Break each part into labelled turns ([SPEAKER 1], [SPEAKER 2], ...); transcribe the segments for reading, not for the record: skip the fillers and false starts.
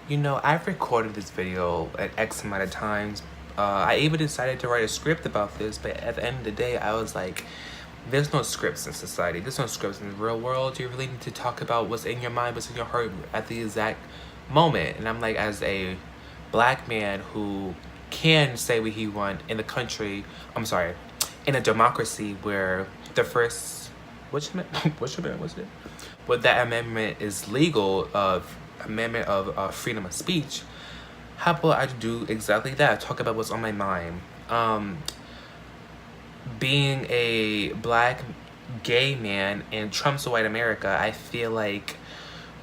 [SPEAKER 1] You know, I've recorded this video an X amount of times. I even decided to write a script about this, but at the end of the day, I was like, there's no scripts in society. There's no scripts in the real world. You really need to talk about what's in your mind, what's in your heart at the exact moment. And I'm like, as a black man who can say what he wants in the country, I'm sorry, in a democracy where the first, what's it? But that amendment is legal, amendment of freedom of speech. How about I do exactly that? Talk about what's on my mind. Being a black gay man in Trump's white America, I feel like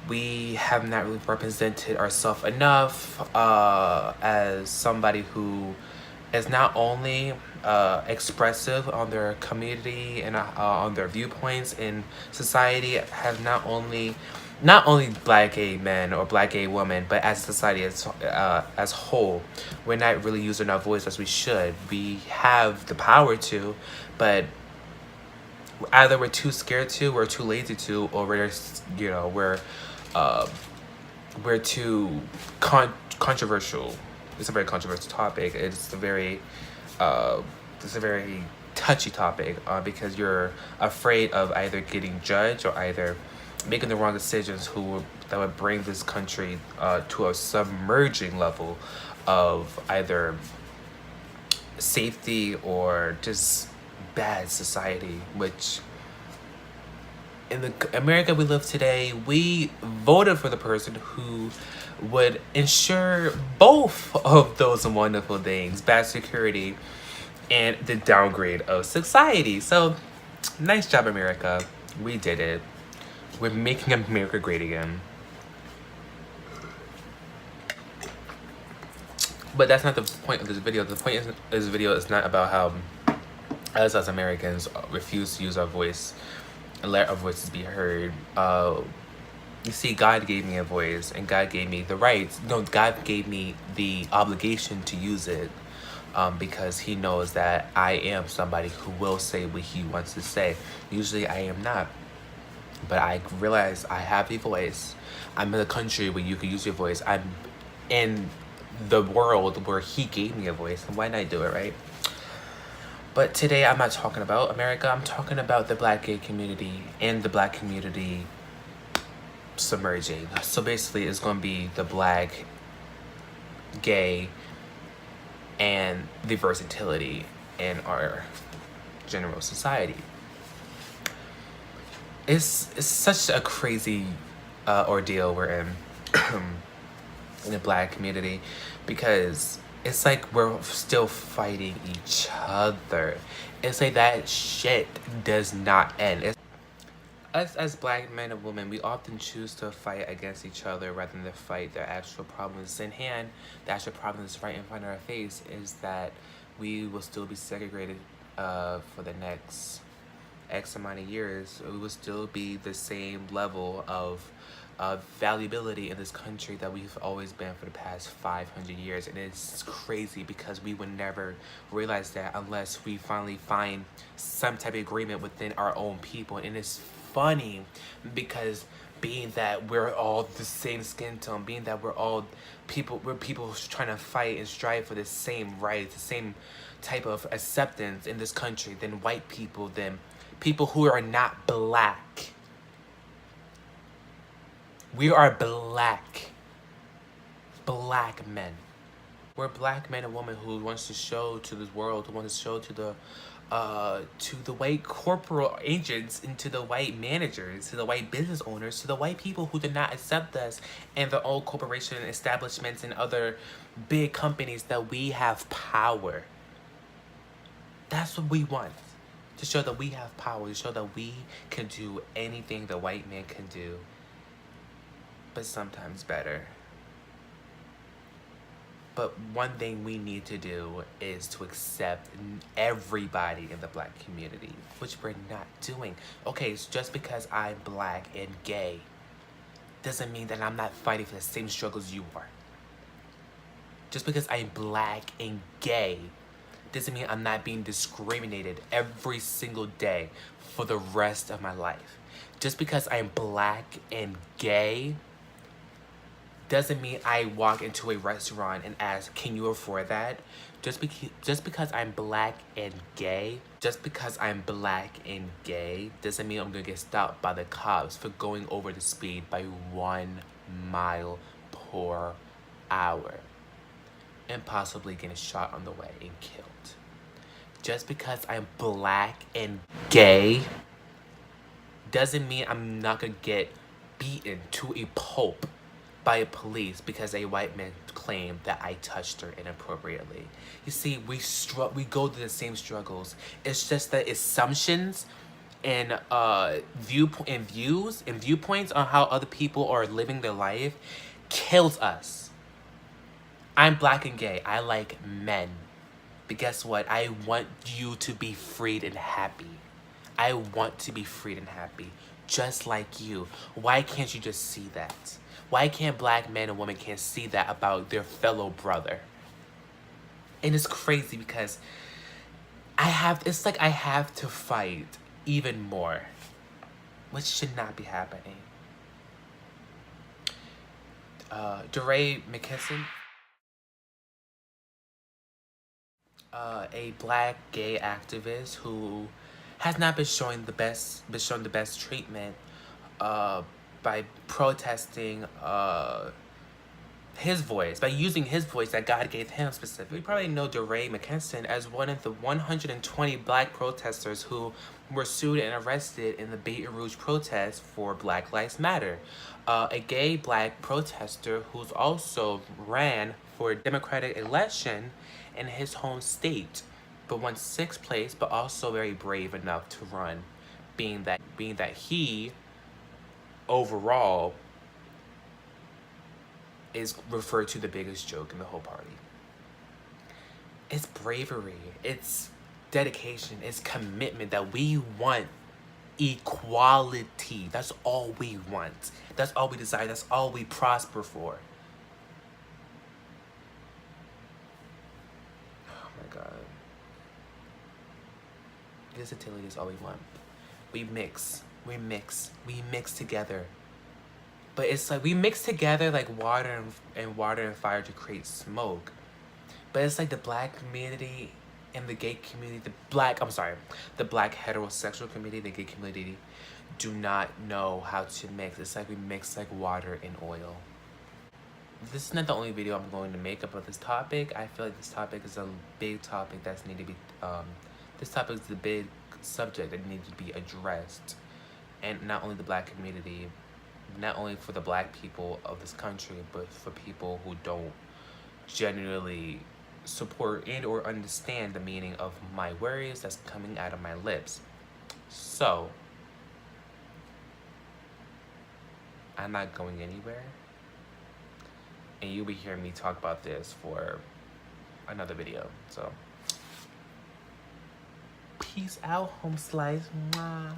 [SPEAKER 1] we have not really represented ourselves enough as somebody who is not only expressive on their community and on their viewpoints in society, has not only black gay men or black gay women, but as a society as whole, we're not really using our voice as we should. We have the power to, but either we're too scared to, we're too lazy to, or we're too controversial. It's a very controversial topic. It's a very touchy topic because you're afraid of either getting judged or either making the wrong decisions that would bring this country to a submerging level of either safety or just bad society, which in the America we live today, we voted for the person who would ensure both of those wonderful things: bad security and the downgrade of society. So, nice job, America. We did it. We're making America great again. But that's not the point of this video. The point of this video is not about how us as Americans refuse to use our voice and let our voices be heard. You see, God gave me a voice and God gave me the rights. No, God gave me the obligation to use it because He knows that I am somebody who will say what He wants to say. Usually I am not. But I realize I have a voice. I'm in a country where you can use your voice. I'm in the world where He gave me a voice. And why not do it, right? But today I'm not talking about America. I'm talking about the black gay community and the black community submerging. So basically it's going to be the black, gay, and the versatility in our general society. It's such a crazy ordeal we're in the black community, because it's like we're still fighting each other. It's like that shit does not end. Us as black men and women, we often choose to fight against each other rather than to fight the actual problems in hand. The actual problem that's right in front of our face is that we will still be segregated for the next X amount of years. We will still be the same level of valuability in this country that we've always been for the past 500 years. And it's crazy because we would never realize that unless we finally find some type of agreement within our own people. And it's funny because being that we're all the same skin tone, being that we're people trying to fight and strive for the same rights, the same type of acceptance in this country than white people, than people who are not black. We are black men. We're black men and women who wants to show to this world, who wants to show to the white corporal agents and to the white managers, to the white business owners, to the white people who did not accept us and their old corporation establishments and other big companies, that we have power. That's what we want. To show that we have power, to show that we can do anything the white man can do, but sometimes better. But one thing we need to do is to accept everybody in the black community, which we're not doing. Okay, so just because I'm black and gay doesn't mean that I'm not fighting for the same struggles you are. Just because I'm black and gay doesn't mean I'm not being discriminated every single day for the rest of my life. Just because I'm black and gay doesn't mean I walk into a restaurant and ask, can you afford that? Just because I'm black and gay, doesn't mean I'm gonna get stopped by the cops for going over the speed by 1 mile per hour and possibly getting shot on the way and killed. Just because I'm black and gay doesn't mean I'm not gonna get beaten to a pulp by a police because a white man claimed that I touched her inappropriately. You see, we go through the same struggles. It's just that assumptions and viewpoints on how other people are living their life kills us. I'm black and gay. I like men. But guess what? I want you to be freed and happy. I want to be freed and happy, just like you. Why can't you just see that? Why can't black men and women can't see that about their fellow brother? And it's crazy because it's like I have to fight even more, which should not be happening. DeRay McKesson, a black gay activist who has not been shown the best treatment by protesting his voice, by using his voice that God gave him specifically. You probably know DeRay McKesson as one of the 120 black protesters who were sued and arrested in the Baton Rouge protest for Black Lives Matter. A gay black protester who's also ran for a Democratic election in his home state, but won 6th place, but also very brave enough to run, being that he overall is referred to the biggest joke in the whole party. It's bravery, it's dedication, it's commitment that we want equality. That's all we want. That's all we desire. That's all we prosper for. Oh my God. Versatility is all we want. We mix together. But it's like we mix together like water and fire to create smoke. But it's like the black community and the gay community, the black heterosexual community, the gay community do not know how to mix. It's like we mix like water and oil. This is not the only video I'm going to make about this topic. I feel like this topic is a big topic that's needed to be, this topic is a big subject that needs to be addressed. And not only the black community, not only for the black people of this country, but for people who don't genuinely support and or understand the meaning of my words that's coming out of my lips. So, I'm not going anywhere. And you'll be hearing me talk about this for another video. So, peace out, home slice. Mwah.